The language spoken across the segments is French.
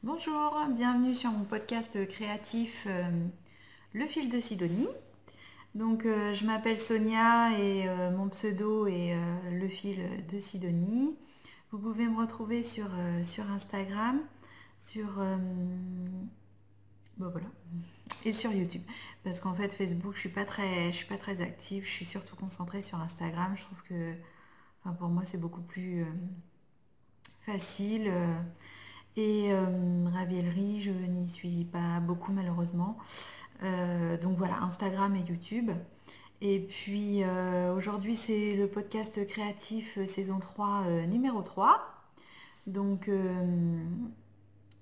Bonjour, bienvenue sur mon podcast créatif Le fil de Sidonie. Donc je m'appelle Sonia et mon pseudo est Le fil de Sidonie. Vous pouvez me retrouver sur Instagram, sur voilà, et sur YouTube. Parce qu'en fait Facebook je suis pas très active, je suis surtout concentrée sur Instagram. Je trouve que pour moi c'est beaucoup plus facile. Et Raviellerie, je n'y suis pas beaucoup malheureusement. Donc voilà, Instagram et YouTube. Et puis aujourd'hui c'est le podcast créatif saison 3 numéro 3. Donc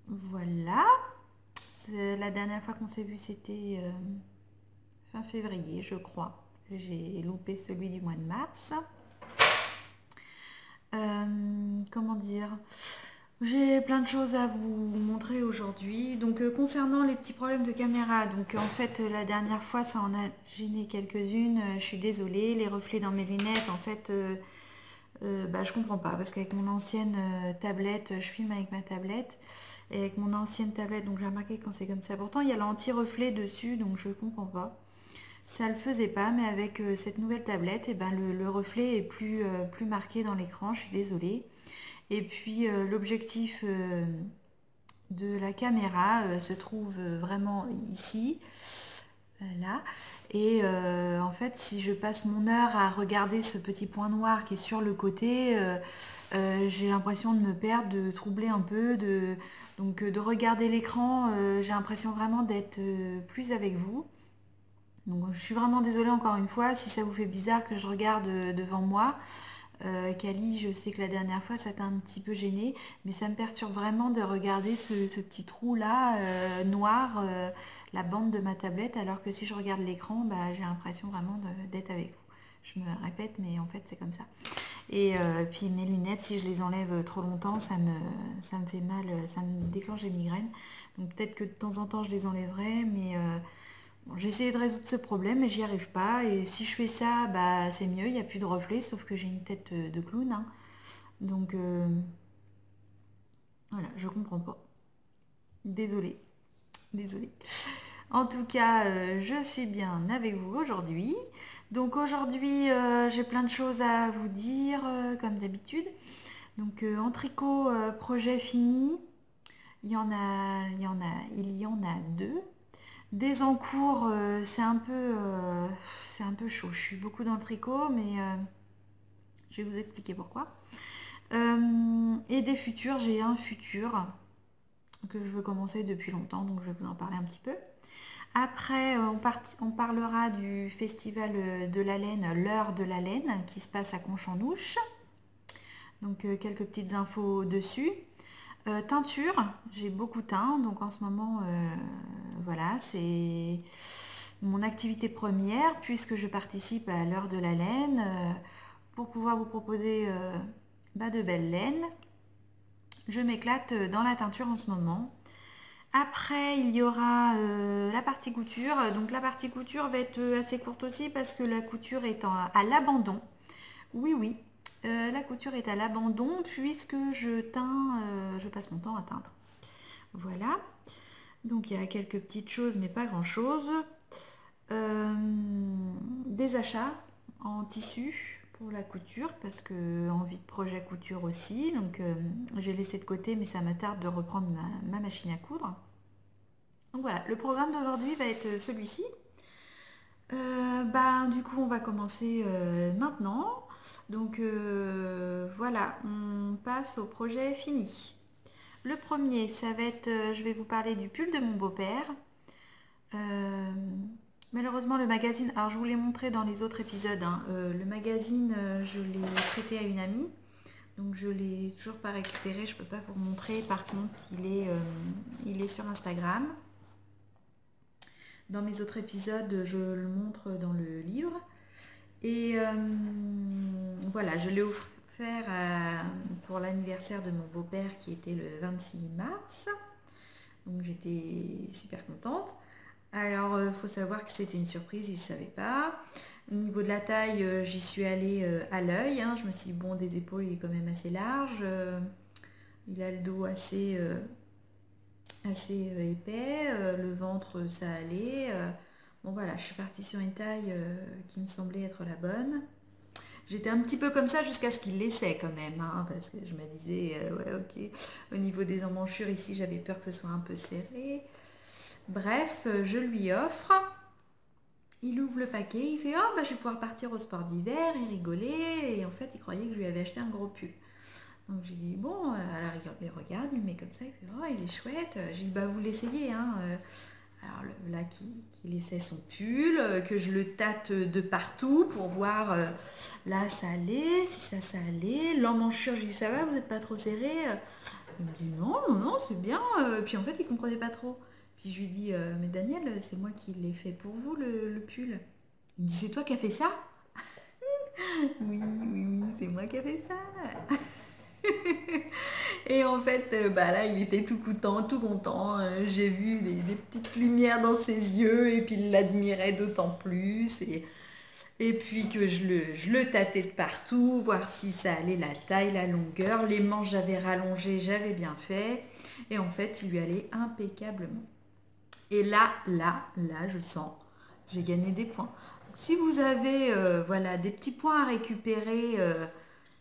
voilà. La dernière fois qu'on s'est vu c'était fin février je crois. J'ai loupé celui du mois de mars. Comment dire, j'ai plein de choses à vous montrer aujourd'hui. Donc concernant les petits problèmes de caméra, donc en fait la dernière fois ça en a gêné quelques-unes. Je suis désolée, les reflets dans mes lunettes, en fait je comprends pas parce qu'avec mon ancienne tablette, je filme avec ma tablette. Et avec mon ancienne tablette, donc j'ai remarqué quand c'est comme ça. Pourtant il y a l'anti-reflet dessus, donc je comprends pas. Ça le faisait pas, mais avec cette nouvelle tablette, et ben le reflet est plus marqué dans l'écran, je suis désolée. Et puis l'objectif de la caméra se trouve vraiment ici, là. Et en fait, si je passe mon heure à regarder ce petit point noir qui est sur le côté, j'ai l'impression de me perdre, de troubler un peu, donc de regarder l'écran, j'ai l'impression vraiment d'être plus avec vous. Donc je suis vraiment désolée encore une fois si ça vous fait bizarre que je regarde devant moi. Kali, je sais que la dernière fois ça t'a un petit peu gêné, mais ça me perturbe vraiment de regarder ce petit trou là noir, la bande de ma tablette, alors que si je regarde l'écran, j'ai l'impression vraiment d'être avec vous. Je me répète, mais en fait c'est comme ça. Et puis mes lunettes, si je les enlève trop longtemps, ça me fait mal, ça me déclenche des migraines. Donc peut-être que de temps en temps je les enlèverai, mais bon, j'ai essayé de résoudre ce problème mais j'y arrive pas. Et si je fais ça, c'est mieux, il n'y a plus de reflets, sauf que j'ai une tête de clown, hein. Donc voilà, je comprends pas. Désolée, désolée. En tout cas, je suis bien avec vous aujourd'hui. Donc aujourd'hui, j'ai plein de choses à vous dire, comme d'habitude. Donc en tricot, projet fini. Il y en a deux. Des en cours, c'est un peu chaud. Je suis beaucoup dans le tricot, mais je vais vous expliquer pourquoi. Et des futurs, j'ai un futur que je veux commencer depuis longtemps, donc je vais vous en parler un petit peu. Après, on parlera du festival de la laine, l'heure de la laine, qui se passe à Conche-en-Ouche. Donc quelques petites infos dessus. Teinture, j'ai beaucoup teint, donc en ce moment, voilà, c'est mon activité première puisque je participe à l'heure de la laine pour pouvoir vous proposer de belles laines. Je m'éclate dans la teinture en ce moment. Après, il y aura la partie couture. Donc la partie couture va être assez courte aussi parce que la couture est à l'abandon. Oui, oui, la couture est à l'abandon puisque je teins, je passe mon temps à teindre. Voilà. Donc il y a quelques petites choses, mais pas grand-chose. Des achats en tissu pour la couture parce que envie de projet couture aussi. Donc j'ai laissé de côté, mais ça me tarde de reprendre ma machine à coudre. Donc voilà, le programme d'aujourd'hui va être celui-ci. Du coup, on va commencer maintenant. Donc voilà, on passe au projet fini. Le premier, ça va être, je vais vous parler du pull de mon beau-père. Malheureusement, le magazine, alors je vous l'ai montré dans les autres épisodes, hein, le magazine, je l'ai prêté à une amie. Donc je l'ai toujours pas récupéré, je peux pas vous le montrer. Par contre, il est sur Instagram. Dans mes autres épisodes, je le montre dans le livre. Et voilà, je l'ai offert pour l'anniversaire de mon beau-père qui était le 26 mars. Donc j'étais super contente. Alors, il faut savoir que c'était une surprise, il ne savait pas. Au niveau de la taille, j'y suis allée à l'œil, hein. Je me suis dit, bon, des épaules, il est quand même assez large. Il a le dos assez assez épais, le ventre ça allait. Bon voilà, je suis partie sur une taille qui me semblait être la bonne. J'étais un petit peu comme ça jusqu'à ce qu'il laissait quand même, hein, parce que je me disais, ouais ok, au niveau des emmanchures ici j'avais peur que ce soit un peu serré. Bref, je lui offre. Il ouvre le paquet, il fait oh bah je vais pouvoir partir au sport d'hiver, il rigolait et en fait il croyait que je lui avais acheté un gros pull. Donc j'ai dit bon, alors il regarde, il met comme ça, il fait oh il est chouette. J'ai dit bah vous l'essayez hein. Alors là qui laissait son pull, que je le tâte de partout pour voir là ça allait, si ça allait. L'emmanchure, je dis ça va, vous n'êtes pas trop serré. Il me dit non, non, non, c'est bien. Puis en fait il comprenait pas trop. Puis je lui dis mais Daniel, c'est moi qui l'ai fait pour vous le pull. Il me dit c'est toi qui as fait ça? Oui, oui, oui, c'est moi qui ai fait ça. Et en fait, bah là, il était tout content, tout content. J'ai vu des petites lumières dans ses yeux et puis il l'admirait d'autant plus. Et puis que je le tâtais de partout, voir si ça allait la taille, la longueur. Les manches, j'avais rallongé, j'avais bien fait. Et en fait, il lui allait impeccablement. Et là, je sens, j'ai gagné des points. Donc, si vous avez voilà, des petits points à récupérer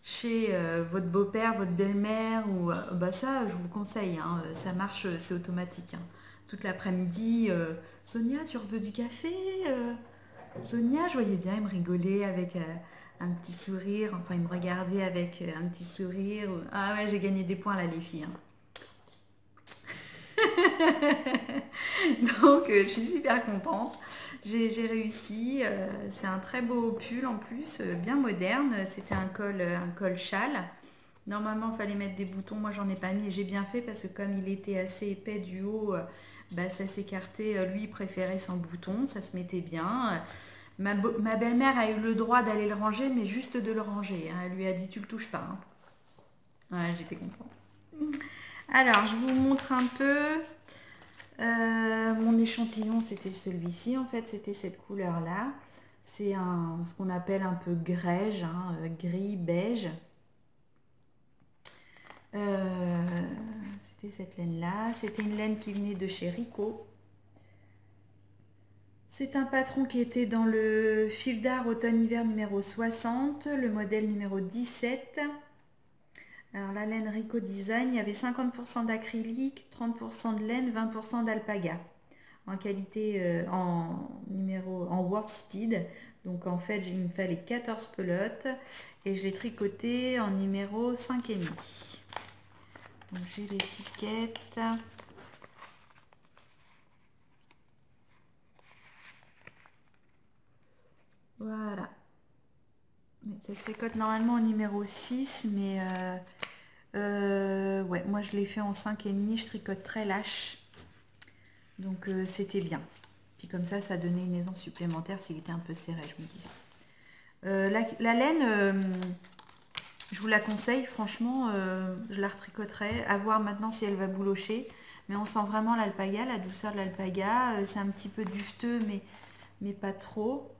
chez votre beau-père, votre belle-mère, ou bah ça, je vous le conseille, hein, ça marche, c'est automatique. Hein. Toute l'après-midi, Sonia, tu veux du café Sonia, je voyais bien, il me rigolait avec un petit sourire, enfin il me regardait avec un petit sourire. Ah ouais, j'ai gagné des points là, les filles. Hein. Donc je suis super contente. J'ai réussi. C'est un très beau pull en plus, bien moderne. C'était un col châle. Normalement, il fallait mettre des boutons. Moi, j'en ai pas mis et j'ai bien fait parce que comme il était assez épais du haut, bah, ça s'écartait. Lui, il préférait sans bouton. Ça se mettait bien. Ma belle-mère a eu le droit d'aller le ranger, mais juste de le ranger. Hein. Elle lui a dit, tu le touches pas. Hein. Ouais, j'étais contente. Alors, je vous montre un peu. Mon échantillon, c'était celui-ci. En fait, c'était cette couleur-là. C'est ce qu'on appelle un peu grège, hein, gris, beige. C'était cette laine-là. C'était une laine qui venait de chez Rico. C'est un patron qui était dans le fil d'art automne-hiver numéro 60, le modèle numéro 17. Alors la laine Rico Design, il y avait 50% d'acrylique, 30% de laine, 20% d'alpaga. En qualité, en worsted. Donc en fait, il me fallait 14 pelotes et je l'ai tricoté en numéro 5,5. Donc j'ai l'étiquette. Voilà. Ça se tricote normalement au numéro 6, mais ouais, moi je l'ai fait en 5,5, je tricote très lâche. Donc c'était bien. Puis comme ça donnait une aisance supplémentaire s'il était un peu serré, je me disais. La laine, je vous la conseille, franchement, je la retricoterai. À voir maintenant si elle va boulocher. Mais on sent vraiment l'alpaga, la douceur de l'alpaga. C'est un petit peu duveteux, mais pas trop.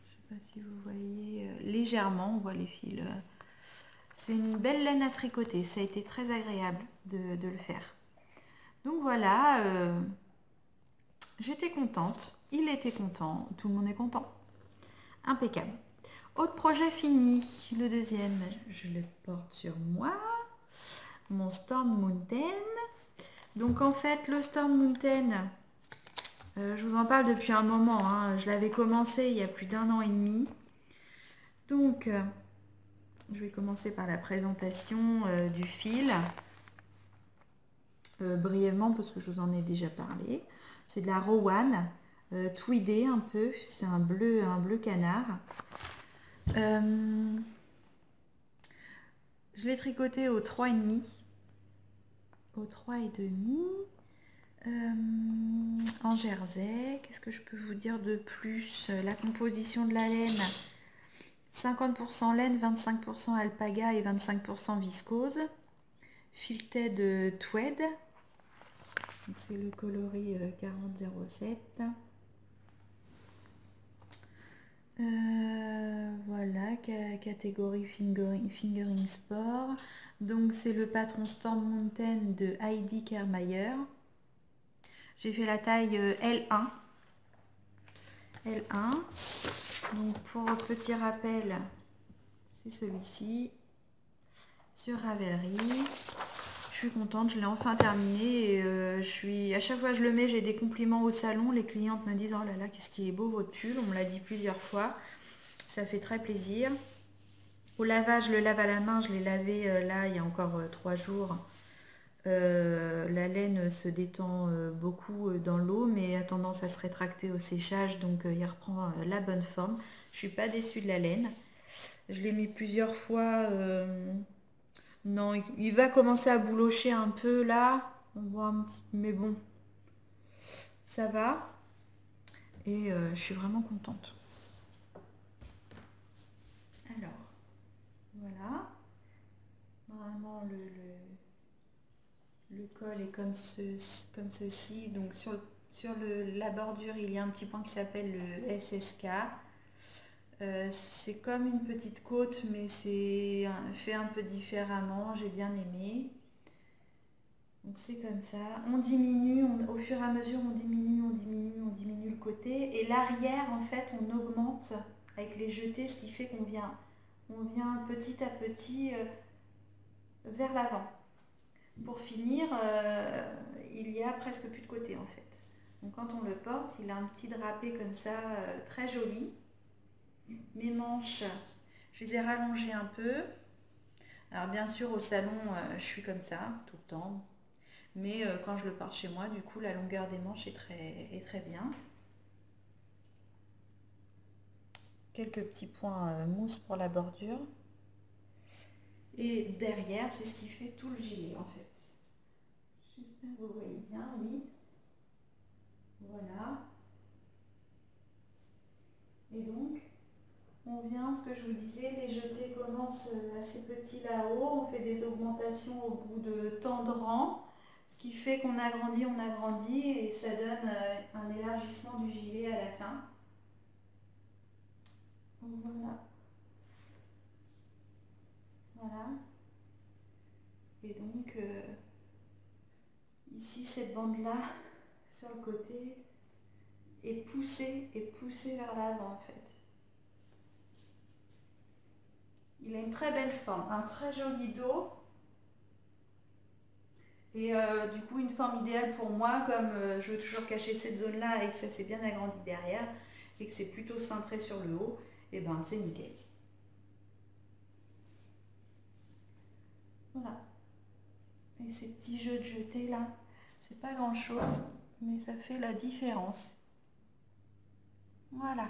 Je ne sais pas si vous voyez, légèrement, on voit les fils. C'est une belle laine à tricoter. Ça a été très agréable de le faire. Donc voilà, j'étais contente. Il était content. Tout le monde est content. Impeccable. Autre projet fini. Le deuxième, je le porte sur moi. Mon Storm Mountain. Donc en fait, le Storm Mountain, je vous en parle depuis un moment. Hein. Je l'avais commencé il y a plus d'1 an et demi. Donc, je vais commencer par la présentation du fil. Brièvement, parce que je vous en ai déjà parlé. C'est de la Rowan, tweedé un peu. C'est un bleu canard. Je l'ai tricoté au 3,5. Au 3,5. En jersey. Qu'est-ce que je peux vous dire de plus? La composition de la laine. 50% laine, 25% alpaga et 25% viscose. Fileté de tweed. C'est le coloris 4007. Voilà, catégorie fingering sport. Donc c'est le patron Storm Mountain de Heidi Kermayer. J'ai fait la taille L1. L1. Donc pour petit rappel, c'est celui-ci. Sur Ravelry. Je suis contente, je l'ai enfin terminé. Et à chaque fois que je le mets, j'ai des compliments au salon. Les clientes me disent: oh là là, qu'est-ce qui est beau votre pull. On me l'a dit plusieurs fois. Ça fait très plaisir. Au lavage, je le lave à la main. Je l'ai lavé là il y a encore 3 jours. La laine se détend beaucoup dans l'eau, mais a tendance à se rétracter au séchage, donc il reprend la bonne forme. Je suis pas déçue de la laine. Je l'ai mis plusieurs fois. Non, il va commencer à boulocher un peu là. On voit un petit, mais bon, ça va. Et je suis vraiment contente. Alors, voilà. Normalement, le col est comme ceci. Donc sur la bordure, il y a un petit point qui s'appelle le SSK. C'est comme une petite côte, mais c'est fait un peu différemment. J'ai bien aimé. Donc c'est comme ça. On diminue, au fur et à mesure, on diminue le côté. Et l'arrière, en fait, on augmente avec les jetés, ce qui fait on vient petit à petit vers l'avant. Pour finir, il y a presque plus de côté en fait. Donc quand on le porte, il a un petit drapé comme ça, très joli. Mes manches, je les ai rallongées un peu. Alors bien sûr au salon, je suis comme ça tout le temps. Mais quand je le porte chez moi, du coup la longueur des manches est très bien. Quelques petits points mousse pour la bordure. Et derrière, c'est ce qui fait tout le gilet en fait. J'espère que vous voyez bien, oui. Voilà. Et donc, on vient, ce que je vous disais, les jetés commencent assez petits là-haut. On fait des augmentations au bout de tant de rangs. Ce qui fait qu'on agrandit et ça donne un élargissement du gilet à la fin. Voilà. Voilà. Et donc, ici, cette bande-là, sur le côté, est poussée vers l'avant en fait. Il a une très belle forme, un très joli dos. Et du coup, une forme idéale pour moi, comme je veux toujours cacher cette zone-là et que ça s'est bien agrandi derrière, et que c'est plutôt cintré sur le haut, et ben c'est nickel. Voilà. Et ces petits jeux de jetés là, c'est pas grand-chose, mais ça fait la différence. Voilà.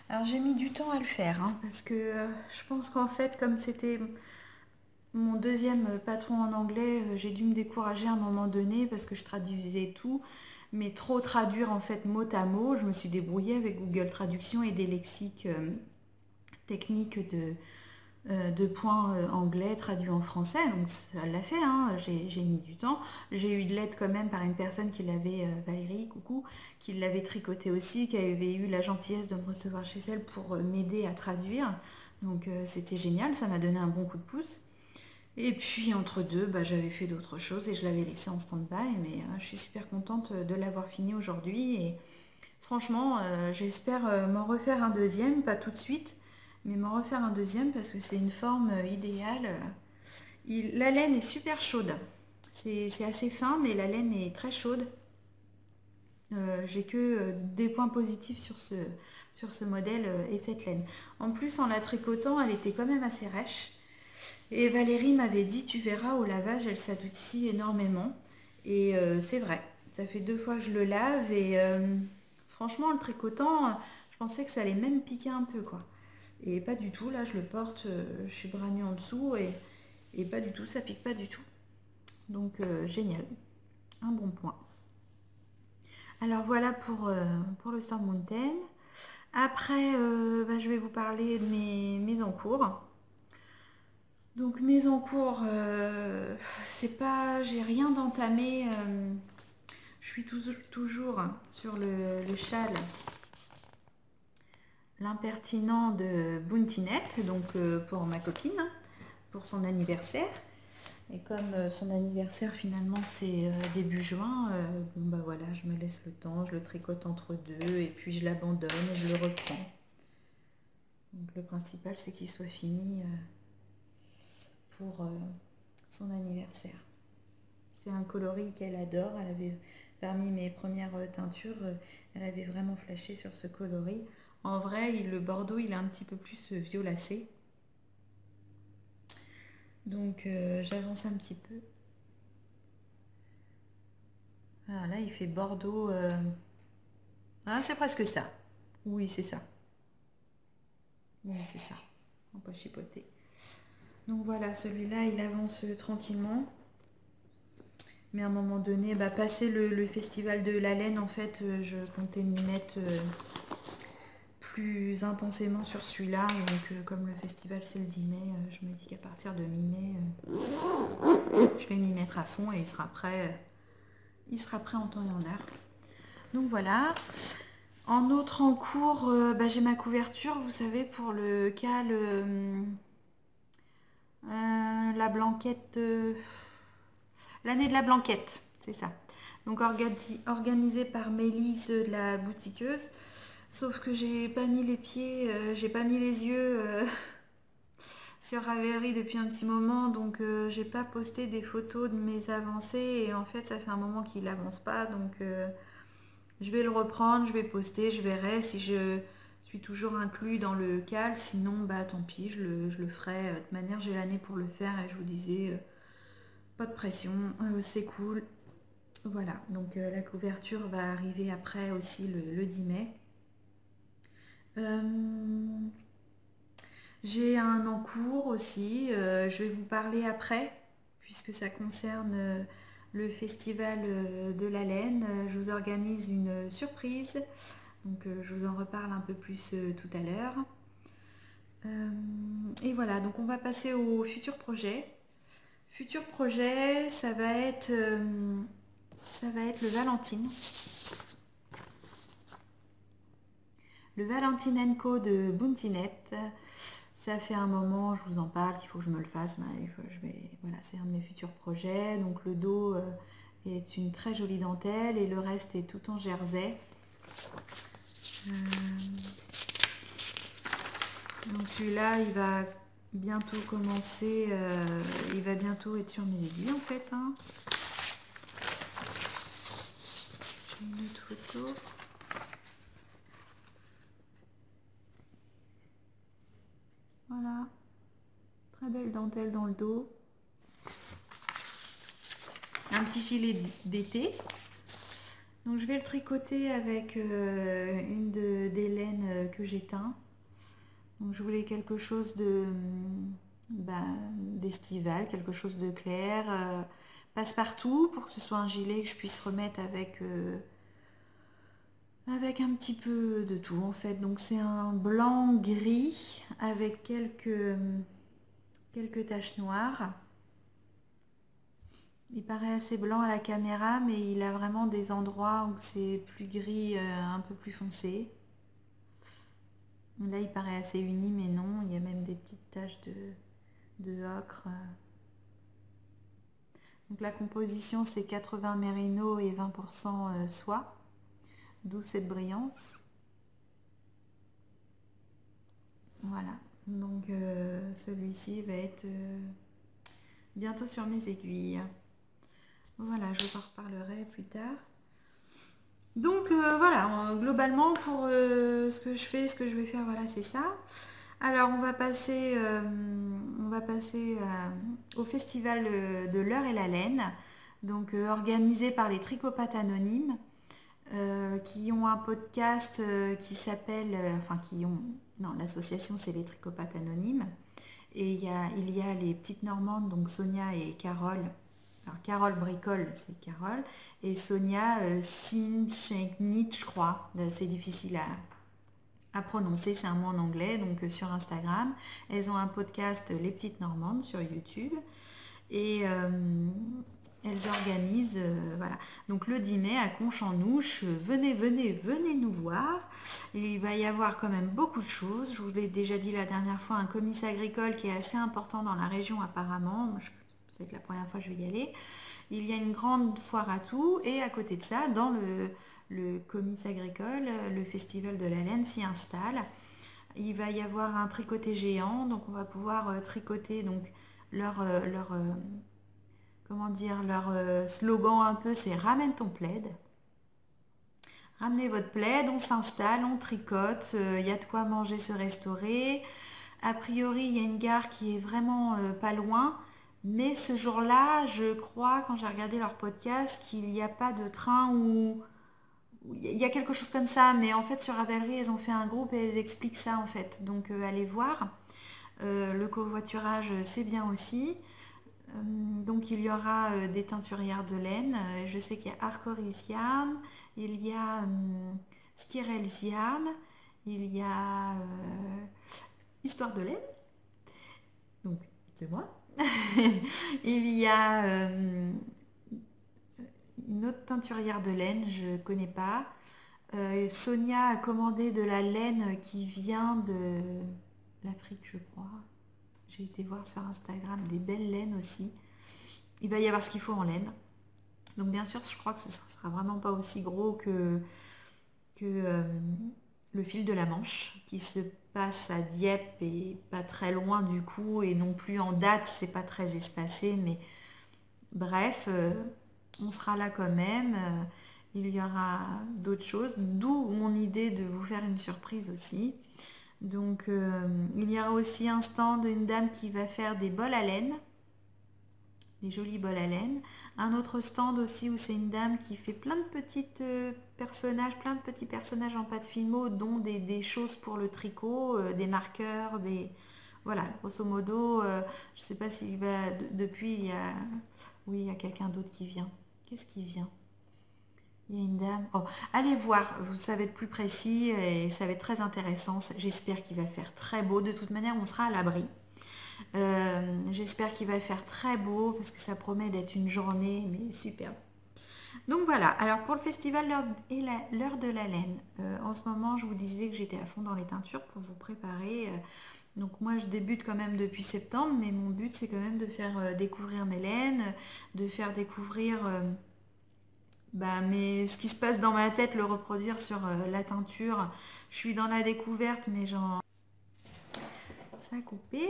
Alors j'ai mis du temps à le faire, hein, parce que je pense qu'en fait, comme c'était mon deuxième patron en anglais, j'ai dû me décourager à un moment donné parce que je traduisais tout, mais trop traduire en fait mot à mot. Je me suis débrouillée avec Google Traduction et des lexiques techniques de points anglais traduits en français. Donc ça l'a fait, hein. J'ai mis du temps. J'ai eu de l'aide quand même par une personne qui l'avait, Valérie, coucou, qui l'avait tricoté aussi, qui avait eu la gentillesse de me recevoir chez elle pour m'aider à traduire. Donc c'était génial, ça m'a donné un bon coup de pouce. Et puis entre deux, j'avais fait d'autres choses et je l'avais laissé en stand-by, mais je suis super contente de l'avoir fini aujourd'hui. Et franchement, j'espère m'en refaire un deuxième, pas tout de suite, mais m'en refaire un deuxième parce que c'est une forme idéale. La laine est super chaude. C'est assez fin, mais la laine est très chaude. J'ai que des points positifs sur ce modèle et cette laine. En plus, en la tricotant, elle était quand même assez rêche. Et Valérie m'avait dit, tu verras, au lavage, elle s'adoucit énormément. Et c'est vrai, ça fait 2 fois que je le lave et franchement, le tricotant, je pensais que ça allait même piquer un peu, quoi. Et pas du tout, là, je le porte, je suis bras nus en dessous et pas du tout, ça pique pas du tout. Donc, génial, un bon point. Alors voilà pour le Storm Mountain. Après, je vais vous parler de mes encours. Donc mes encours, c'est pas, j'ai rien d'entamé. Je suis toujours sur le châle l'impertinent de Bountinette, donc pour ma copine, pour son anniversaire. Et comme son anniversaire finalement c'est début juin, bon bah voilà, je me laisse le temps, je le tricote entre deux et puis je l'abandonne et je le reprends. Donc le principal c'est qu'il soit fini pour son anniversaire. C'est un coloris qu'elle adore, elle avait parmi mes premières teintures, elle avait vraiment flashé sur ce coloris. En vrai, le bordeaux il est un petit peu plus violacé. Donc j'avance un petit peu. Ah, là il fait bordeaux. Ah, c'est presque ça. Oui, c'est ça. Oui, c'est ça. On peut chipoter. Donc voilà, celui-là il avance tranquillement. Mais à un moment donné, bah, passé le festival de la laine, en fait, je comptais m'y mettre plus intensément sur celui-là. Donc comme le festival c'est le 10 mai, je me dis qu'à partir de mi-mai, je vais m'y mettre à fond et il sera prêt en temps et en heure. Donc voilà. En autre en cours, bah, j'ai ma couverture, vous savez, pour le cal, la blanquette, l'année de la blanquette, c'est ça. Donc organisé par Mélise de la boutiqueuse. Sauf que j'ai pas mis les pieds, j'ai pas mis les yeux sur Ravelry depuis un petit moment, donc j'ai pas posté des photos de mes avancées et en fait ça fait un moment qu'il avance pas, donc je vais le reprendre, je vais poster, je verrai si je suis toujours inclus dans le cal, sinon bah tant pis, je le ferai. De toute manière j'ai l'année pour le faire et je vous disais, pas de pression, c'est cool. Voilà, donc la couverture va arriver après aussi le 10 mai. J'ai un en cours aussi, je vais vous parler après, puisque ça concerne le festival de la laine. Je vous organise une surprise, donc je vous en reparle un peu plus tout à l'heure. Et voilà, donc on va passer au futur projet. Futur projet, ça va être le Valentine. Le Valentine & Co de Bountinette. Ça fait un moment, je vous en parle, qu'il faut que je me le fasse. Voilà, c'est un de mes futurs projets. Donc le dos est une très jolie dentelle et le reste est tout en jersey. Donc celui-là, il va bientôt commencer, il va bientôt être sur mes aiguilles en fait. Hein. J'ai une autre photo. Voilà, très belle dentelle dans le dos. Un petit filet d'été. Donc je vais le tricoter avec une des laines que j'ai teint. Donc je voulais quelque chose de d'estival, quelque chose de clair, passe-partout pour que ce soit un gilet que je puisse remettre avec un petit peu de tout en fait. Donc c'est un blanc gris avec quelques taches noires. Il paraît assez blanc à la caméra, mais il a vraiment des endroits où c'est plus gris, un peu plus foncé. Là, il paraît assez uni, mais non, il y a même des petites taches de ocre. Donc la composition, c'est 80 mérino et 20% soie, d'où cette brillance. Voilà, donc celui-ci va être bientôt sur mes aiguilles. Voilà, je vous en reparlerai plus tard. Donc voilà, globalement pour ce que je fais, ce que je vais faire, voilà, c'est ça. Alors on va passer au festival de l'heure et la laine, donc organisé par les Tricopates Anonymes, qui ont un podcast qui s'appelle, non, l'association c'est les Tricopates Anonymes, et il y a les petites Normandes, donc Sonia et Carole. Alors Carole bricole, c'est Carole, et Sonia Sinchenknit, je crois, c'est difficile à prononcer, c'est un mot en anglais, donc sur Instagram. Elles ont un podcast Les Petites Normandes sur YouTube. Et elles organisent, voilà. Donc le 10 mai à Conche-en-Ouche, venez, venez, venez nous voir. Il va y avoir quand même beaucoup de choses. Je vous l'ai déjà dit la dernière fois, un comice agricole qui est assez important dans la région apparemment. Moi, c'est la première fois que je vais y aller. Il y a une grande foire à tout et à côté de ça, dans le comice agricole, le festival de la laine s'y installe. Il va y avoir un tricoté géant, donc on va pouvoir tricoter donc leur comment dire, leur slogan un peu, c'est ramène ton plaid. Ramenez votre plaid, on s'installe, on tricote, il y a de quoi manger, se restaurer. A priori, il y a une gare qui est vraiment pas loin, mais ce jour-là, je crois, quand j'ai regardé leur podcast, qu'il n'y a pas de train ou il y a quelque chose comme ça, mais en fait sur Ravelry, elles ont fait un groupe et elles expliquent ça en fait. Donc allez voir. Le covoiturage, c'est bien aussi. Donc il y aura des teinturières de laine. Je sais qu'il y a Arcoris Yarn, il y a Skirels Yarn, il y a Histoire de laine, donc c'est moi. Il y a une autre teinturière de laine, je ne connais pas. Sonia a commandé de la laine qui vient de l'Afrique, je crois. J'ai été voir sur Instagram des belles laines aussi. Il va y avoir ce qu'il faut en laine. Donc bien sûr, je crois que ce sera vraiment pas aussi gros que le fil de la Manche, qui se passe à Dieppe et pas très loin du coup, et non plus en date, c'est pas très espacé, mais bref, on sera là quand même. Il y aura d'autres choses, d'où mon idée de vous faire une surprise aussi. Donc il y aura aussi un stand d'une dame qui va faire des bols à laine, des jolis bols à laine. Un autre stand aussi où c'est une dame qui fait plein de petites personnages, plein de petits personnages en pâte fimo, dont des choses pour le tricot, des marqueurs, des... Voilà, grosso modo, je sais pas s'il va... Depuis, il y a... Oui, il y a quelqu'un d'autre qui vient. Qu'est-ce qui vient? Il y a une dame. Oh, allez voir, vous savez être plus précis et ça va être très intéressant. J'espère qu'il va faire très beau. De toute manière, on sera à l'abri. J'espère qu'il va faire très beau parce que ça promet d'être une journée mais superbe. Donc voilà, alors pour le festival l'heure de la laine, en ce moment je vous disais que j'étais à fond dans les teintures pour vous préparer. Donc moi je débute quand même depuis septembre, mais mon but c'est quand même de faire découvrir mes laines, de faire découvrir ce qui se passe dans ma tête, le reproduire sur la teinture. Je suis dans la découverte, mais ça a coupé,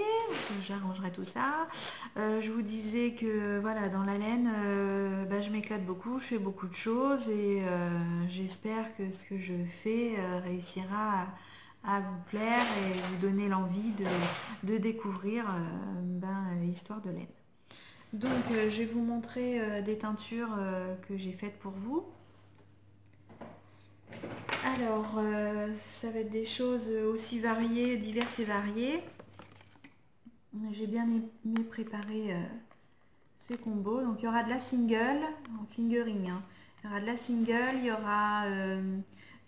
j'arrangerai tout ça. Je vous disais que voilà, dans la laine, je m'éclate beaucoup, je fais beaucoup de choses et j'espère que ce que je fais réussira à vous plaire et vous donner l'envie de découvrir Histoire de laine. Donc je vais vous montrer des teintures que j'ai faites pour vous. Alors ça va être des choses aussi variées, diverses et variées. J'ai bien aimé préparer ces combos. Donc il y aura de la single, en fingering. Hein. Il y aura de la single, il y aura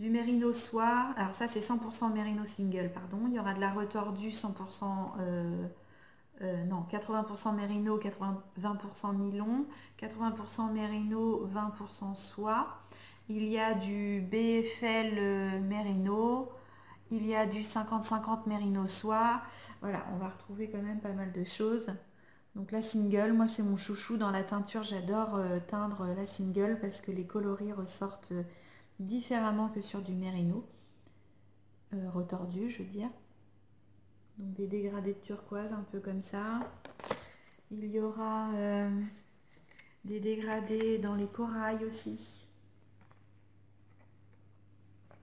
du mérino soie. Alors ça c'est 100% mérino single, pardon. Il y aura de la retordue 100%, non 80% mérino, 20% nylon, 80% mérino, 20% soie. Il y a du BFL mérino. Il y a du 50-50 mérino soie. Voilà, on va retrouver quand même pas mal de choses. Donc la single, moi c'est mon chouchou dans la teinture. J'adore teindre la single parce que les coloris ressortent différemment que sur du mérino. Retordu, je veux dire. Donc des dégradés de turquoise un peu comme ça. Il y aura des dégradés dans les corails aussi.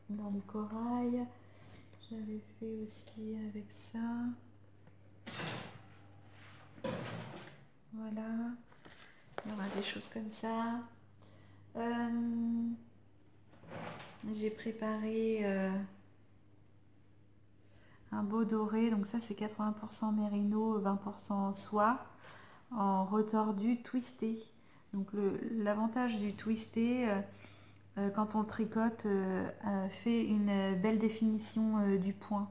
Dans les corails. J'avais fait aussi avec ça. Voilà. Il y aura des choses comme ça. J'ai préparé un beau doré. Donc ça c'est 80% mérino, 20% soie. En retordu twisté. Donc l'avantage du twisté, quand on tricote, fait une belle définition du point.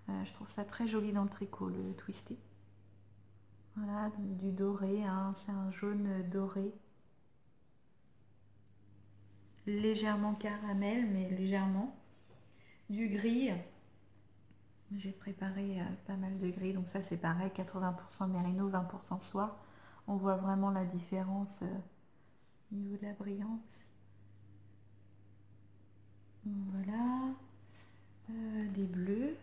Je trouve ça très joli dans le tricot, le twisté. Voilà, du doré, hein, c'est un jaune doré. légèrement caramel, mais légèrement. Du gris. J'ai préparé pas mal de gris, donc ça c'est pareil, 80% mérino, 20% soie. On voit vraiment la différence au niveau de la brillance. Voilà. Des bleus.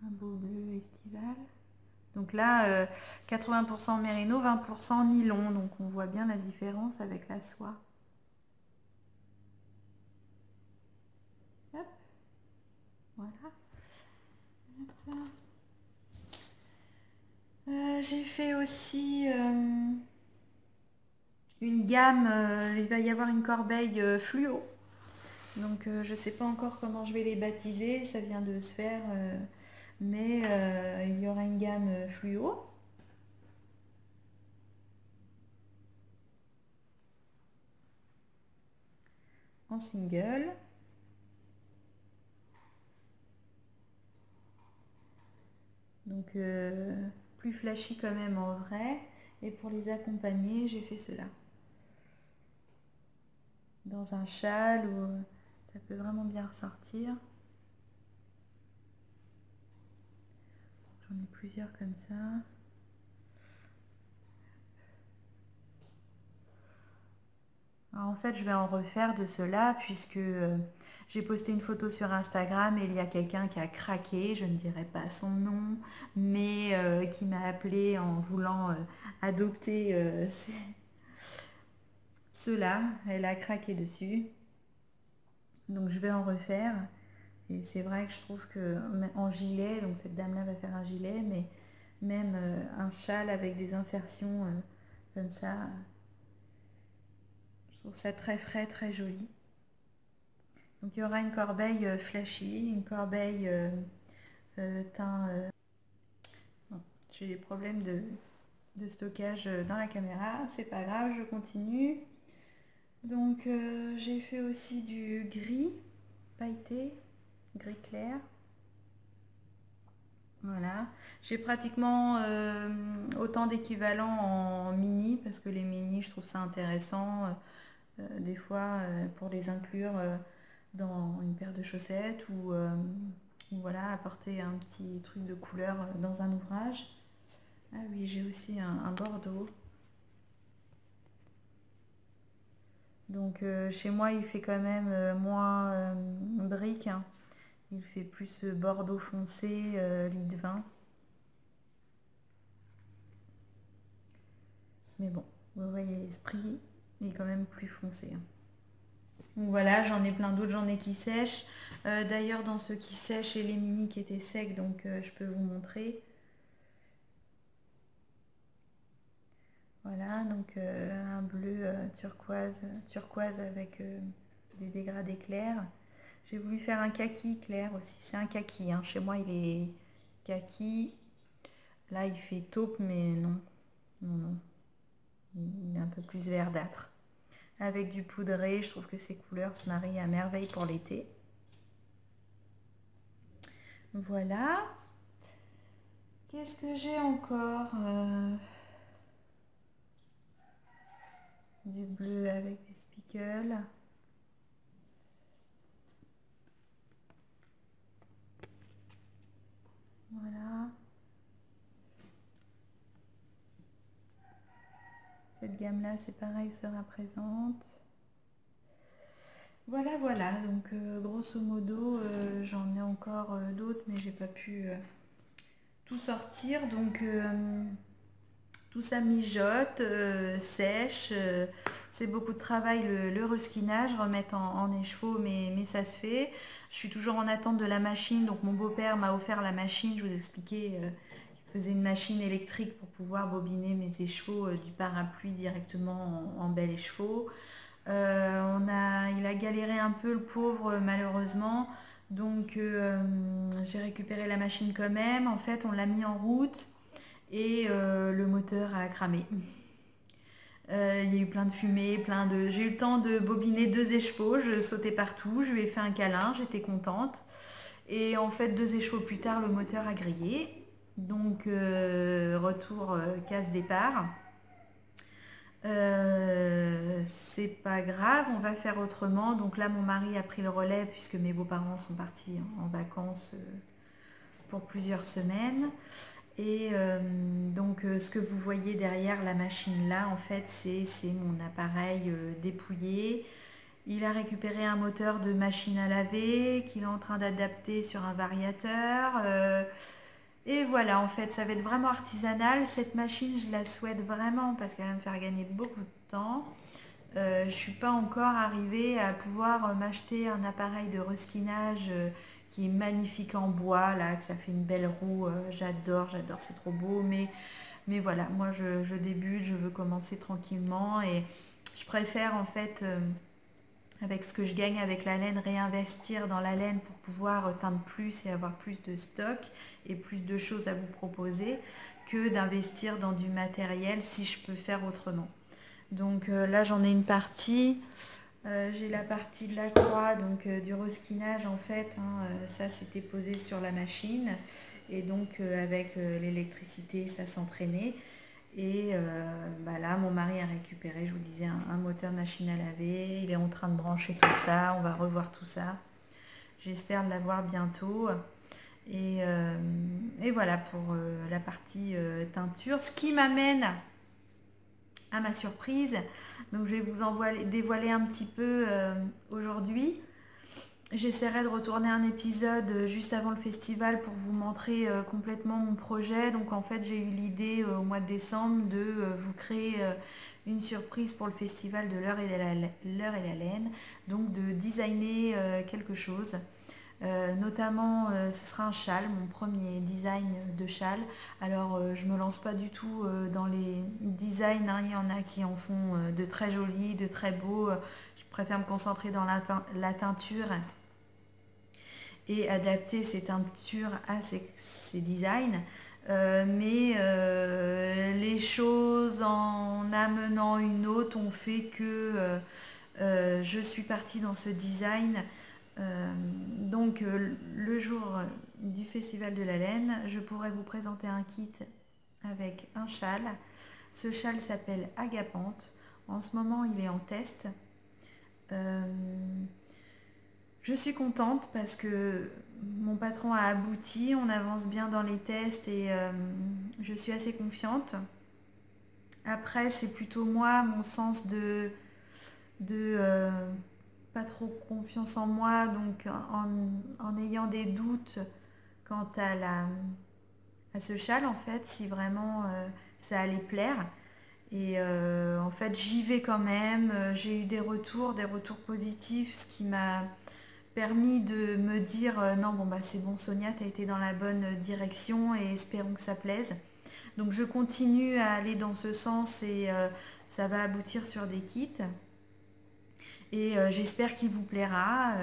Un beau bleu estival. Donc là, 80% mérino, 20% nylon. Donc on voit bien la différence avec la soie. Hop. Voilà. J'ai fait aussi une gamme, il va y avoir une corbeille fluo. Donc je ne sais pas encore comment je vais les baptiser, ça vient de se faire, mais il y aura une gamme fluo. En single. Donc plus flashy quand même en vrai. Et pour les accompagner, j'ai fait cela. Dans un châle où ça peut vraiment bien ressortir. J'en ai plusieurs comme ça. Alors, en fait, je vais en refaire de cela puisque j'ai posté une photo sur Instagram et il y a quelqu'un qui a craqué, je ne dirai pas son nom, mais qui m'a appelé en voulant adopter cela. Elle a craqué dessus. Donc je vais en refaire. Et c'est vrai que je trouve que en gilet, donc cette dame-là va faire un gilet, mais même un châle avec des insertions comme ça, je trouve ça très frais, très joli. Donc il y aura une corbeille flashy, une corbeille teint... Non, j'ai des problèmes de stockage dans la caméra, c'est pas grave, je continue. Donc j'ai fait aussi du gris pailleté, gris clair. Voilà, j'ai pratiquement autant d'équivalents en mini parce que les mini je trouve ça intéressant des fois pour les inclure dans une paire de chaussettes ou voilà, apporter un petit truc de couleur dans un ouvrage. Ah oui, j'ai aussi un bordeaux. Donc chez moi il fait quand même moins brique, hein. Il fait plus bordeaux foncé, lit de vin. Mais bon, vous voyez l'esprit, il est quand même plus foncé, hein. Donc voilà, j'en ai plein d'autres, j'en ai qui sèchent. D'ailleurs, dans ceux qui sèchent, et les mini qui étaient secs, donc je peux vous montrer. Voilà, donc un bleu turquoise avec des dégradés clairs. J'ai voulu faire un kaki clair aussi. C'est un kaki, hein. Chez moi, il est kaki. Là, il fait taupe, mais non. Non, non. Il est un peu plus verdâtre. Avec du poudré, je trouve que ces couleurs se marient à merveille pour l'été. Voilà. Qu'est-ce que j'ai encore du bleu avec du spickle. Voilà. Cette gamme-là, c'est pareil, sera présente. Voilà, voilà. Donc, grosso modo, j'en ai encore d'autres, mais j'ai pas pu tout sortir. Donc, tout ça mijote, sèche. C'est beaucoup de travail le reskinage, remettre en écheveau, mais ça se fait. Je suis toujours en attente de la machine. Donc, mon beau-père m'a offert la machine. Je vous expliquais faisais une machine électrique pour pouvoir bobiner mes écheveaux du parapluie directement en bel écheveau. Il a galéré un peu le pauvre malheureusement, donc j'ai récupéré la machine quand même. En fait, on l'a mis en route et le moteur a cramé. Il y a eu plein de fumée, j'ai eu le temps de bobiner 2 écheveaux, je sautais partout, je lui ai fait un câlin, j'étais contente. Et en fait, 2 écheveaux plus tard, le moteur a grillé. Donc, retour casse départ. C'est pas grave, on va faire autrement. Donc là, mon mari a pris le relais puisque mes beaux-parents sont partis en vacances pour plusieurs semaines. Et donc ce que vous voyez derrière la machine là, en fait, c'est mon appareil dépouillé. Il a récupéré un moteur de machine à laver qu'il est en train d'adapter sur un variateur. Et voilà, en fait, ça va être vraiment artisanal. Cette machine, je la souhaite vraiment parce qu'elle va me faire gagner beaucoup de temps. Je ne suis pas encore arrivée à pouvoir m'acheter un appareil de reskinage qui est magnifique en bois, là, que ça fait une belle roue. J'adore, c'est trop beau. Mais voilà, moi je débute, je veux commencer tranquillement et je préfère en fait, avec ce que je gagne avec la laine, réinvestir dans la laine pour pouvoir teindre plus et avoir plus de stock et plus de choses à vous proposer que d'investir dans du matériel si je peux faire autrement. Donc là j'en ai une partie. J'ai la partie de la croix, donc du reskinage en fait, hein, ça c'était posé sur la machine et donc avec l'électricité ça s'entraînait. Et bah là mon mari a récupéré, je vous disais, un moteur de machine à laver, il est en train de brancher tout ça, on va revoir tout ça. J'espère l'avoir bientôt. Et voilà pour la partie teinture. Ce qui m'amène à ma surprise. Donc je vais vous dévoiler un petit peu aujourd'hui. J'essaierai de retourner un épisode juste avant le festival pour vous montrer complètement mon projet. Donc en fait j'ai eu l'idée au mois de décembre de vous créer une surprise pour le festival de l'heure et la laine. Donc de designer quelque chose. Notamment, ce sera un châle, mon premier design de châle. Alors, je me lance pas du tout dans les designs, hein. Il y en a qui en font de très jolis, de très beaux. Je préfère me concentrer dans la teinture et adapter ces teintures à ces designs. Mais les choses en amenant une autre ont fait que je suis partie dans ce design. Donc le jour du Festival de la Laine, je pourrais vous présenter un kit avec un châle. Ce châle s'appelle Agapante. En ce moment, il est en test. Euh, je suis contente parce que mon patron a abouti, on avance bien dans les tests et je suis assez confiante. Après, c'est plutôt moi, mon sens de pas trop confiance en moi, donc en ayant des doutes quant à ce châle, en fait, si vraiment ça allait plaire. Et en fait, j'y vais quand même. J'ai eu des retours positifs, ce qui m'a permis de me dire non, bon, bah c'est bon, Sonia, tu as été dans la bonne direction et espérons que ça plaise. Donc, je continue à aller dans ce sens et ça va aboutir sur des kits et j'espère qu'il vous plaira.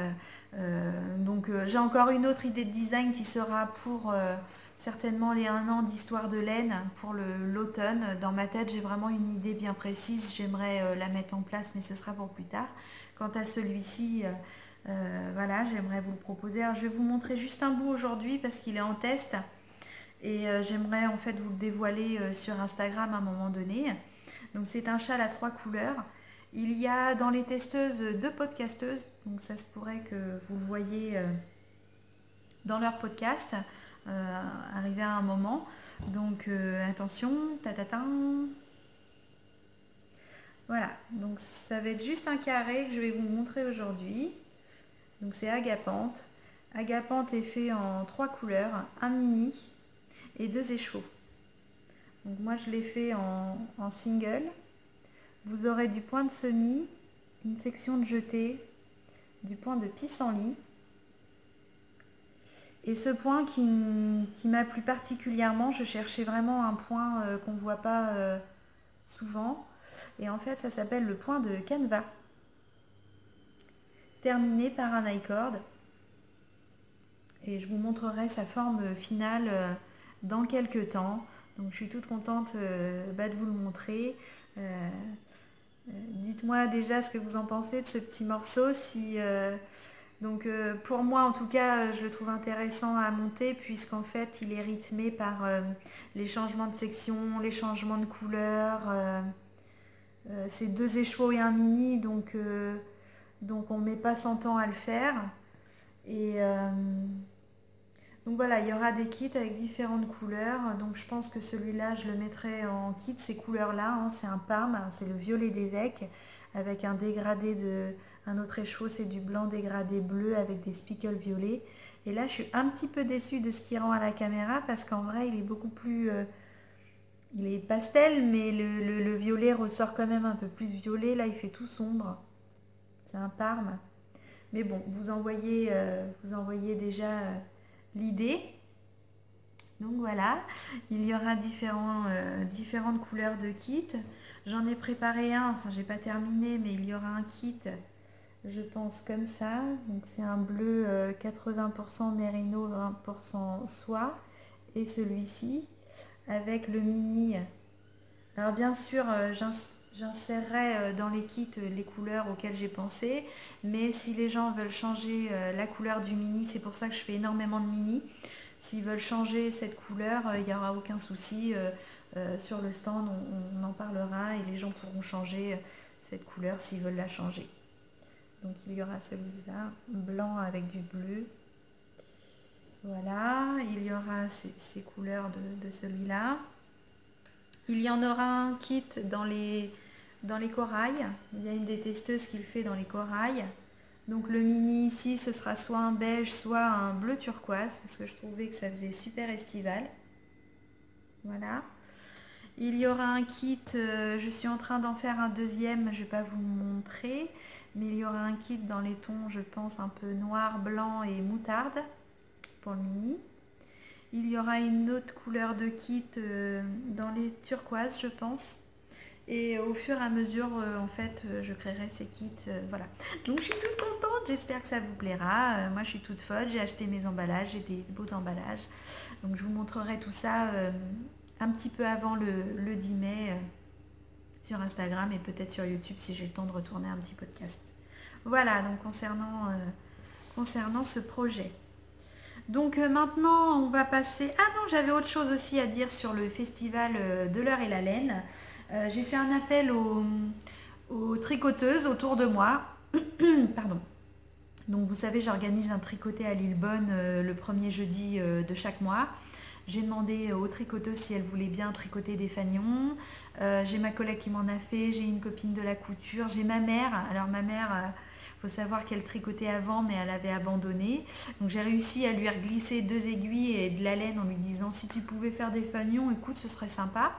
Donc j'ai encore une autre idée de design qui sera pour certainement les 1 an d'histoire de laine pour l'automne. Dans ma tête, j'ai vraiment une idée bien précise, j'aimerais la mettre en place, mais ce sera pour plus tard. Quant à celui-ci, voilà, j'aimerais vous le proposer. Alors je vais vous montrer juste un bout aujourd'hui parce qu'il est en test et j'aimerais en fait vous le dévoiler sur Instagram à un moment donné. Donc c'est un châle à 3 couleurs. Il y a dans les testeuses 2 podcasteuses, donc ça se pourrait que vous le voyez dans leur podcast, arrivé à un moment. Donc attention, tatatin. Voilà, donc ça va être juste un carré que je vais vous montrer aujourd'hui. Donc c'est Agapante. Agapante est fait en 3 couleurs, un mini et 2 écheveaux. Donc moi je l'ai fait en single. Vous aurez du point de semis, une section de jeté, du point de pissenlit. Et ce point qui m'a plu particulièrement, je cherchais vraiment un point qu'on ne voit pas souvent. Et en fait, ça s'appelle le point de canevas, terminé par un I-cord. Et je vous montrerai sa forme finale dans quelques temps. Donc je suis toute contente de vous le montrer. Dites-moi déjà ce que vous en pensez de ce petit morceau. Donc pour moi en tout cas je le trouve intéressant à monter puisqu'en fait il est rythmé par les changements de section, les changements de couleur. c'est 2 écheveaux et un mini, donc on met pas 100 ans à le faire. Et donc voilà, il y aura des kits avec différentes couleurs. Donc je pense que celui-là, je le mettrai en kit, ces couleurs-là, hein. C'est un Parme, hein, c'est le violet d'évêque, avec un dégradé de... Un autre écheveau, c'est du blanc dégradé bleu avec des spickles violets. Et là, je suis un petit peu déçue de ce qui rend à la caméra, parce qu'en vrai, il est beaucoup plus... il est pastel, mais le violet ressort quand même un peu plus violet. Là, il fait tout sombre. C'est un Parme. Mais bon, vous envoyez déjà l'idée. Donc voilà, il y aura différentes couleurs de kit. J'en ai préparé un, enfin j'ai pas terminé, mais il y aura un kit, je pense comme ça. Donc c'est un bleu 80% mérino, 20% soie. Et celui-ci, avec le mini. Alors bien sûr, j'insérerai dans les kits les couleurs auxquelles j'ai pensé, mais si les gens veulent changer la couleur du mini, c'est pour ça que je fais énormément de mini. S'ils veulent changer cette couleur, il n'y aura aucun souci. Sur le stand, on en parlera et les gens pourront changer cette couleur s'ils veulent la changer. Donc il y aura celui-là, blanc avec du bleu. Voilà, il y aura ces couleurs de celui-là. Il y en aura un kit dans les corails. Il y a une des testeuses qui le fait dans les corails. Donc le mini ici, ce sera soit un beige, soit un bleu turquoise, parce que je trouvais que ça faisait super estival. Voilà. Il y aura un kit, je suis en train d'en faire un deuxième, je ne vais pas vous le montrer, mais il y aura un kit dans les tons, je pense, un peu noir, blanc et moutarde pour le mini. Il y aura une autre couleur de kit dans les turquoises, je pense. Et au fur et à mesure, en fait, je créerai ces kits. Voilà. Donc je suis toute contente, j'espère que ça vous plaira. Moi, je suis toute folle, j'ai acheté mes emballages, j'ai des beaux emballages. Donc je vous montrerai tout ça un petit peu avant le 10 mai sur Instagram et peut-être sur YouTube si j'ai le temps de retourner un petit podcast. Voilà, donc concernant ce projet. Donc maintenant, on va passer... Ah non, j'avais autre chose aussi à dire sur le festival de l'heure et la laine. J'ai fait un appel aux tricoteuses autour de moi. Pardon. Donc vous savez, j'organise un tricoté à Lillebonne le premier jeudi de chaque mois. J'ai demandé aux tricoteuses si elles voulaient bien tricoter des fanions. J'ai ma collègue qui m'en a fait, j'ai une copine de la couture, j'ai ma mère. Alors ma mère, il faut savoir qu'elle tricotait avant, mais elle avait abandonné. Donc j'ai réussi à lui glisser 2 aiguilles et de la laine en lui disant si tu pouvais faire des fanions, écoute, ce serait sympa.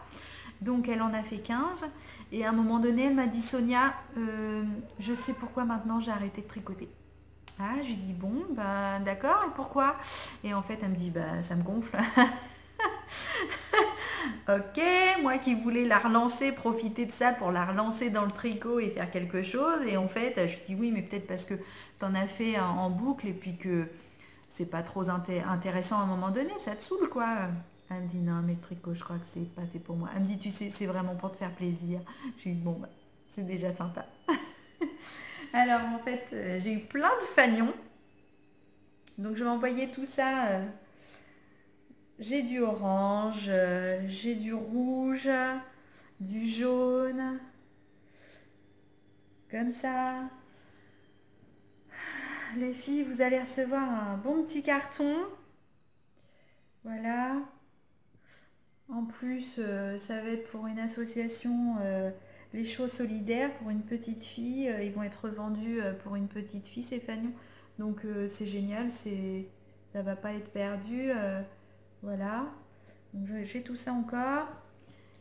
Donc elle en a fait 15. Et à un moment donné, elle m'a dit Sonia, je sais pourquoi maintenant j'ai arrêté de tricoter. Ah, je lui dis bon, bah d'accord, et pourquoi? Et en fait, elle me dit bah ça me gonfle. Ok, moi qui voulais la relancer, profiter de ça pour la relancer dans le tricot et faire quelque chose. Et en fait, je dis oui, mais peut-être parce que tu en as fait en boucle et puis que c'est pas trop intéressant à un moment donné, ça te saoule quoi. Elle me dit non, mais le tricot, je crois que c'est pas fait pour moi. Elle me dit tu sais, c'est vraiment pour te faire plaisir. Je lui dis bon, bah, c'est déjà sympa. Alors en fait, j'ai eu plein de fanions. Donc je vais envoyer tout ça. J'ai du orange, j'ai du rouge, du jaune, comme ça. Les filles, vous allez recevoir un bon petit carton. Voilà. En plus, ça va être pour une association, les Chevaux Solidaires, pour une petite fille. Ils vont être vendus pour une petite fille, ces fanions. Donc c'est génial, ça va pas être perdu. Voilà. Donc j'ai tout ça encore.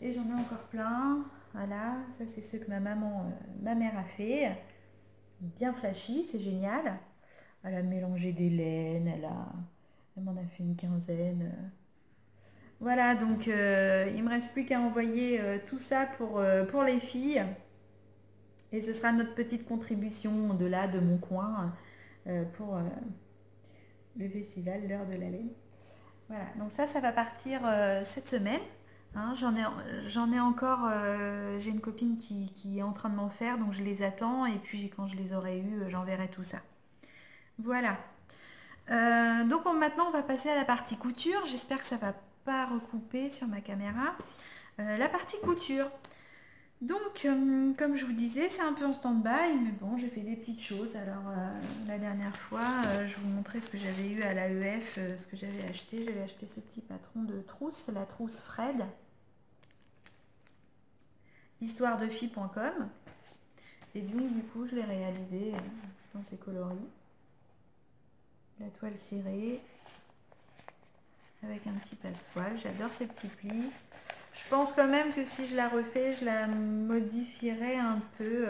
Et j'en ai encore plein. Voilà, ça c'est ce que ma mère a fait. Bien flashy, c'est génial. Elle a mélangé des laines, elle m'en a fait une quinzaine. Voilà, donc il me reste plus qu'à envoyer tout ça pour les filles. Et ce sera notre petite contribution de mon coin, pour le festival L'heure de la laine. Voilà, donc ça va partir cette semaine. Hein, j'en ai encore, j'ai une copine qui est en train de m'en faire, donc je les attends et puis quand je les aurai eus, j'enverrai tout ça. Voilà. Donc maintenant on va passer à la partie couture. J'espère que ça va pas recouper sur ma caméra. La partie couture. Donc, comme je vous disais, c'est un peu en stand-by, mais bon, j'ai fait des petites choses. Alors, la dernière fois, je vous montrais ce que j'avais eu à l'AEF, ce que j'avais acheté. J'avais acheté ce petit patron de trousse, la trousse Fred, histoiredefille.com. Et donc, du coup, je l'ai réalisé dans ces coloris. La toile cirée, avec un petit passepoil. J'adore ces petits plis. Je pense quand même que si je la refais, je la modifierai un peu,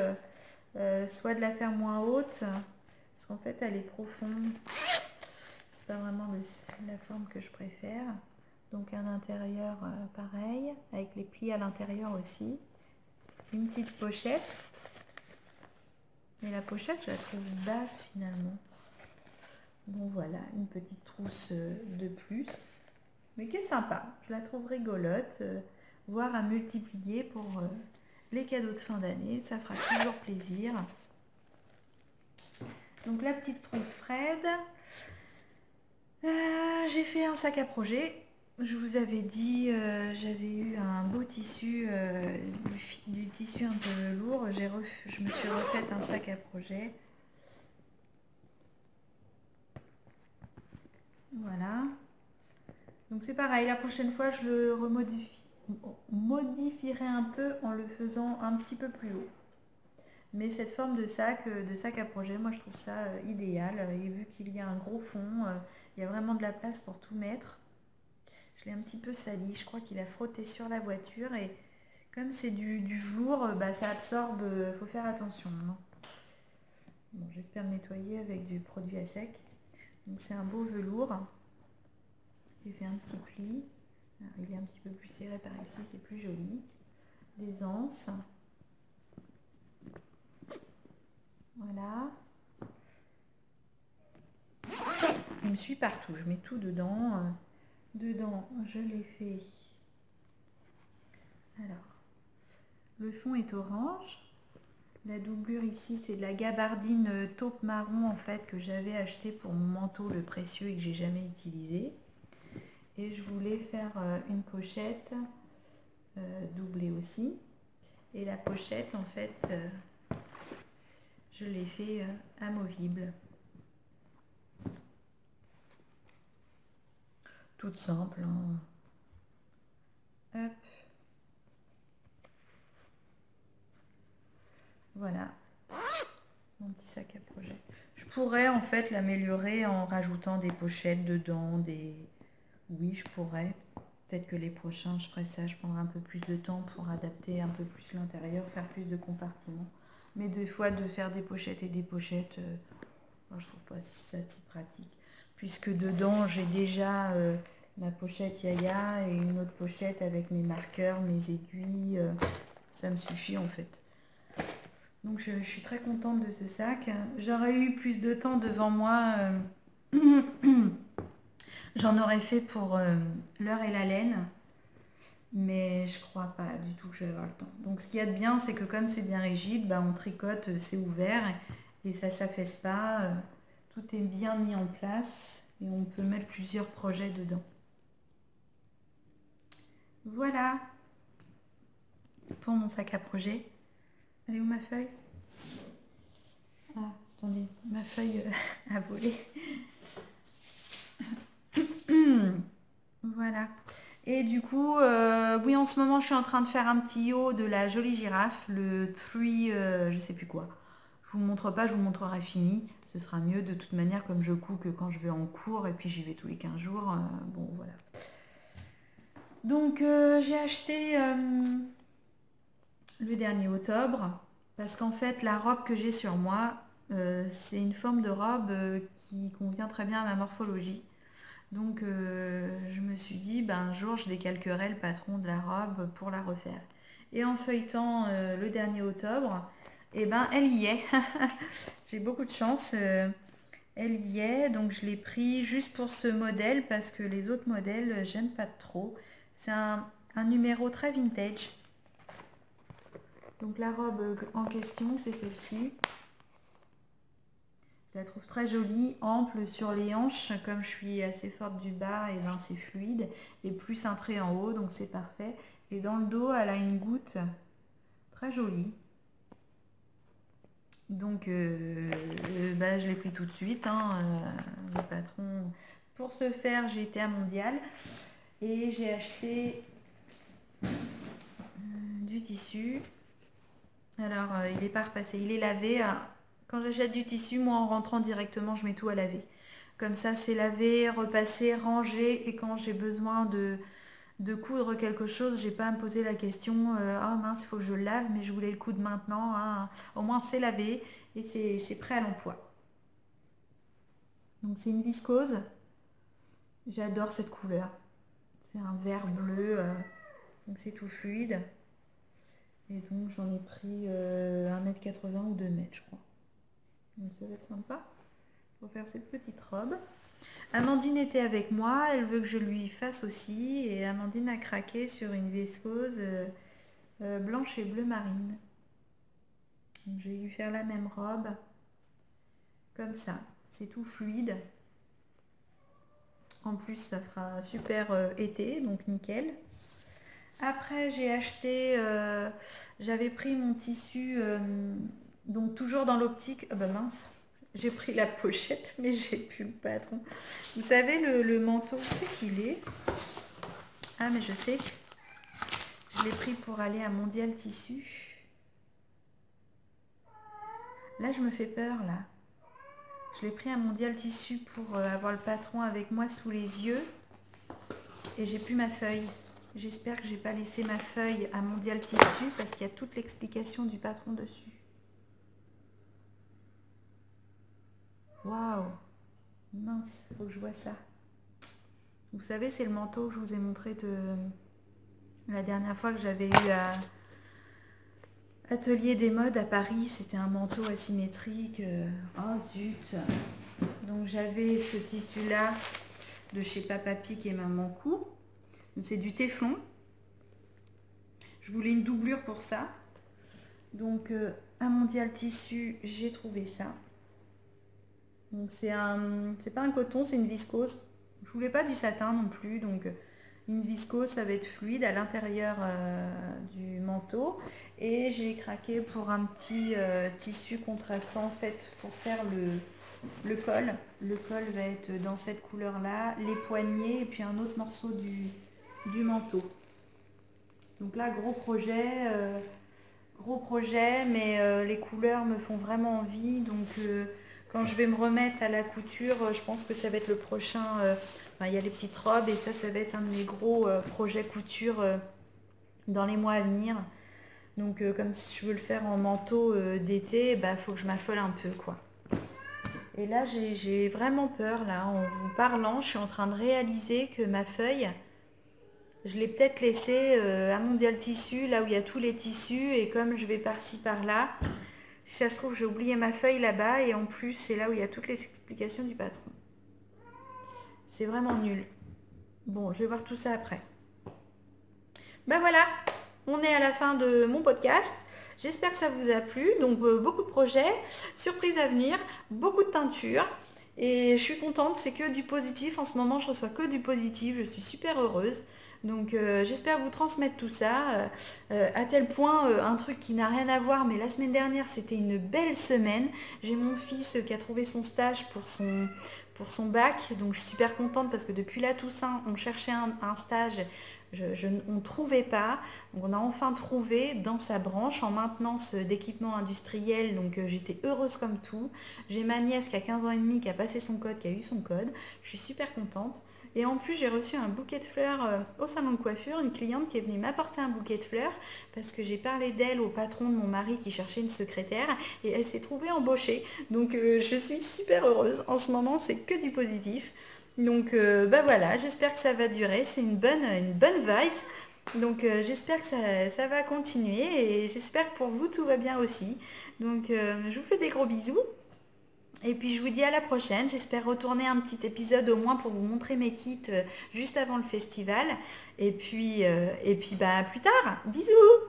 soit de la faire moins haute, parce qu'en fait elle est profonde. C'est pas vraiment la forme que je préfère. Donc un intérieur pareil, avec les plis à l'intérieur aussi. Une petite pochette. Mais la pochette, je la trouve basse finalement. Bon voilà, une petite trousse de plus. Mais qui est sympa. Je la trouve rigolote. Voire à multiplier pour les cadeaux de fin d'année. Ça fera toujours plaisir. Donc la petite trousse Fred. J'ai fait un sac à projet. Je vous avais dit, j'avais eu un beau tissu, du tissu un peu lourd. Je me suis refaite un sac à projet. Voilà. Donc c'est pareil, la prochaine fois je le modifierai un peu en le faisant un petit peu plus haut. Mais cette forme de sac à projet, moi je trouve ça idéal. Et vu qu'il y a un gros fond, il y a vraiment de la place pour tout mettre. Je l'ai un petit peu sali, je crois qu'il a frotté sur la voiture. Et comme c'est du velours, ça absorbe, il faut faire attention. Hein. Bon, j'espère le nettoyer avec du produit à sec. Donc c'est un beau velours. J'ai fait un petit pli. Alors, il est un petit peu plus serré par ici, c'est plus joli. Des anses. Voilà. Il me suit partout, je mets tout dedans. Dedans, je l'ai fait. Alors, le fond est orange. La doublure ici, c'est de la gabardine taupe marron en fait que j'avais acheté pour mon manteau le précieux et que j'ai jamais utilisé. Et je voulais faire une pochette doublée aussi. Et la pochette, en fait, je l'ai fait amovible. Toute simple. Hein. Hop. Voilà. Mon petit sac à projet. Je pourrais en fait l'améliorer en rajoutant des pochettes dedans, des... Oui, je pourrais. Peut-être que les prochains, je ferai ça. Je prendrai un peu plus de temps pour adapter un peu plus l'intérieur, faire plus de compartiments. Mais des fois, de faire des pochettes et des pochettes, je trouve pas ça si pratique. Puisque dedans, j'ai déjà ma pochette Yaya et une autre pochette avec mes marqueurs, mes aiguilles. Ça me suffit en fait. Donc, je suis très contente de ce sac. J'aurais eu plus de temps devant moi. J'en aurais fait pour l'heure et la laine, mais je crois pas du tout que je vais avoir le temps. Donc ce qu'il y a de bien, c'est que comme c'est bien rigide, on tricote, c'est ouvert et ça s'affaisse pas. Tout est bien mis en place et on peut mettre plusieurs projets dedans. Voilà pour mon sac à projet. Elle est où ma feuille? Ah, attendez, ma feuille a volé. Voilà. Et du coup, oui, en ce moment, je suis en train de faire un petit haut de la jolie girafe, le 3, je sais plus quoi. Je vous montre pas, je vous montrerai fini. Ce sera mieux de toute manière, comme je couds que quand je vais en cours, et puis j'y vais tous les 15 jours. Bon, voilà. Donc, j'ai acheté le dernier octobre, parce qu'en fait, la robe que j'ai sur moi, c'est une forme de robe qui convient très bien à ma morphologie. Donc je me suis dit, un jour je décalquerai le patron de la robe pour la refaire. Et en feuilletant le dernier octobre, elle y est. J'ai beaucoup de chance. Elle y est, donc je l'ai pris juste pour ce modèle parce que les autres modèles, j'aime pas trop. C'est un numéro très vintage. Donc la robe en question, c'est celle-ci. Je la trouve très jolie, ample sur les hanches, comme je suis assez forte du bas, et c'est fluide, et plus cintré en haut, donc c'est parfait. Et dans le dos, elle a une goutte très joli. Donc, je l'ai pris tout de suite, hein, le patron. Pour ce faire, j'ai été à Mondial et j'ai acheté du tissu. Alors, il n'est pas repassé, il est lavé. Quand j'achète du tissu, moi, en rentrant directement, je mets tout à laver. Comme ça, c'est lavé, repassé, rangé. Et quand j'ai besoin de coudre quelque chose, j'ai pas à me poser la question ah mince, il faut que je le lave, mais je voulais le coudre maintenant, hein. Au moins c'est lavé et c'est prêt à l'emploi. Donc c'est une viscose. J'adore cette couleur. C'est un vert bleu, donc c'est tout fluide. Et donc j'en ai pris 1,80 m ou 2 m, je crois. Donc ça va être sympa pour faire cette petite robe. Amandine était avec moi, elle veut que je lui fasse aussi, et Amandine a craqué sur une viscose blanche et bleu marine. Donc, je vais lui faire la même robe, comme ça, c'est tout fluide. En plus ça fera super été, donc nickel. Après j'ai acheté, j'avais pris mon tissu, donc toujours dans l'optique, ah bah mince, j'ai pris la pochette, mais j'ai plus le patron. Vous savez, le manteau, où c'est qu'il est? Ah, mais je sais. Je l'ai pris pour aller à Mondial Tissu. Là, je me fais peur, là. Je l'ai pris à Mondial Tissu pour avoir le patron avec moi sous les yeux. Et j'ai plus ma feuille. J'espère que j'ai pas laissé ma feuille à Mondial Tissu parce qu'il y a toute l'explication du patron dessus. Waouh! Mince, faut que je vois ça. Vous savez, c'est le manteau que je vous ai montré la dernière fois que j'avais eu à Atelier des modes à Paris. C'était un manteau asymétrique. Oh zut! Donc j'avais ce tissu-là de chez Papa Pic et Maman Cou. C'est du téflon. Je voulais une doublure pour ça. Donc à Mondial Tissu, j'ai trouvé ça. Donc c'est pas un coton, c'est une viscose. Je voulais pas du satin non plus, donc une viscose, ça va être fluide à l'intérieur du manteau. Et j'ai craqué pour un petit tissu contrastant en fait pour faire le col. Le col va être dans cette couleur-là, les poignets et puis un autre morceau du manteau. Donc là, gros projet, mais les couleurs me font vraiment envie. Donc quand je vais me remettre à la couture, je pense que ça va être le prochain. Il y a les petites robes et ça va être un de mes gros projets couture dans les mois à venir. Donc comme si je veux le faire en manteau d'été, il faut que je m'affole un peu, quoi. Et là, j'ai vraiment peur, là, en vous parlant, je suis en train de réaliser que ma feuille, je l'ai peut-être laissée à Mondial Tissu, là où il y a tous les tissus, et comme je vais par-ci, par-là, si ça se trouve, j'ai oublié ma feuille là-bas, et en plus, c'est là où il y a toutes les explications du patron. C'est vraiment nul. Bon, je vais voir tout ça après. Ben voilà, on est à la fin de mon podcast. J'espère que ça vous a plu. Donc, beaucoup de projets, surprises à venir, beaucoup de teinture. Et je suis contente, c'est que du positif. En ce moment, je reçois que du positif. Je suis super heureuse. Donc j'espère vous transmettre tout ça, à tel point, un truc qui n'a rien à voir, mais la semaine dernière c'était une belle semaine. J'ai mon fils qui a trouvé son stage pour son bac, donc je suis super contente parce que depuis la Toussaint on cherchait un stage, on ne trouvait pas, donc on a enfin trouvé dans sa branche en maintenance d'équipement industriel, donc j'étais heureuse comme tout. J'ai ma nièce qui a 15 ans et demi qui a passé son code, qui a eu son code, je suis super contente. Et en plus, j'ai reçu un bouquet de fleurs au salon de coiffure, une cliente qui est venue m'apporter un bouquet de fleurs parce que j'ai parlé d'elle au patron de mon mari qui cherchait une secrétaire et elle s'est trouvée embauchée. Donc je suis super heureuse. En ce moment, c'est que du positif. Donc voilà, j'espère que ça va durer. C'est une bonne vibe. Donc j'espère que ça va continuer et j'espère que pour vous, tout va bien aussi. Donc je vous fais des gros bisous. Et puis je vous dis à la prochaine, j'espère retourner un petit épisode au moins pour vous montrer mes kits juste avant le festival. Et puis à plus tard, bisous!